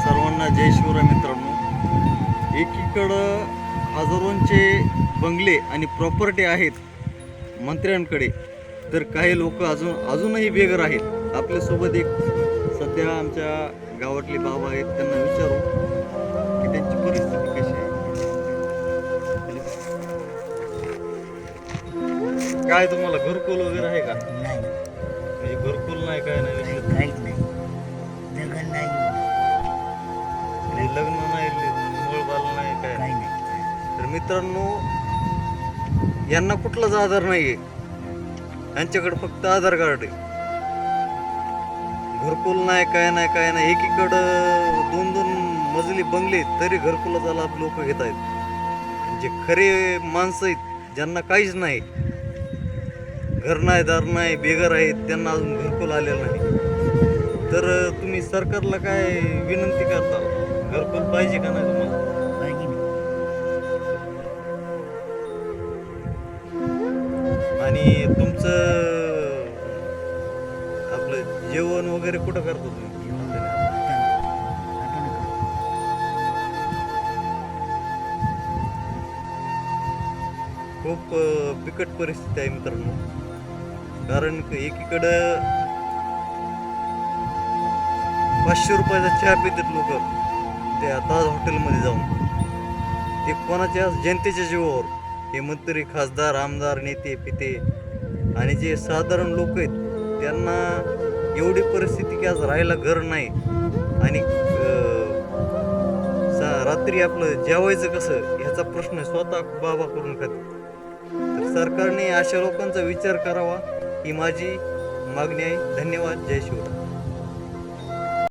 सर्वांना जय शिवराय मित्रांनो. एकीकडं हजारोंचे बंगले आणि प्रॉपर्टी आहेत मंत्र्यांकडे, तर काही लोक अजूनही बेघर आहेत. आपल्यासोबत एक सध्या आमच्या गावातले बाबा आहेत, त्यांना विचारू की त्यांची परिस्थिती कशी आहे. काय तुम्हाला घरकुल वगैरे आहे का? नाही, म्हणजे घरकुल नाही, काय नाही, काही विषय काहीच नाही. लग्न नाही, म्हणजे लग्न नाही, मूळ नाही, काय काही नाही. नाही. तर मित्रांनो, यांना कुठलाच आधार नाहीये. यांच्याकडे फक्त आधार कार्ड आहे. घरकुल नाही, काय नाही, काय नाही. एकीकडं 2-2 मजली बंगले, तरी घरकुलाचा लाभ लोक घेत आहेत. जे खरे माणसं आहेत, ज्यांना काहीच नाही, घर नाही, दार नाही, बेघर आहेत, त्यांना अजून घरकुल आलेलं नाही. तर तुम्ही सरकारला काय विनंती करता? घरकुल पाहिजे का नाही तुम्हाला? पाहिजे ना. आणि तुमचं आपलं जेवण वगैरे कुठं करता तुम्ही? जेवण हॉटेल नका. खूप बिकट परिस्थिती आहे मित्रांनो. कारण एकीकडं 500 रुपयाचा चहा पितात लोक त्या ताज हॉटेलमध्ये जाऊन. ते कोणाच्या जनतेच्या जीवावर. हे मंत्री, खासदार, आमदार, नेते पिते आणि जे साधारण लोक आहेत, त्यांना एवढी परिस्थिती की आज राहायला घर नाही. आणि रात्री आपलं जेवायचं कसं, ह्याचा प्रश्न स्वतः बाबा करून खाते. तर सरकारने अशा लोकांचा विचार करावा, ही माझी मागणी आहे. धन्यवाद. जय शिवराय.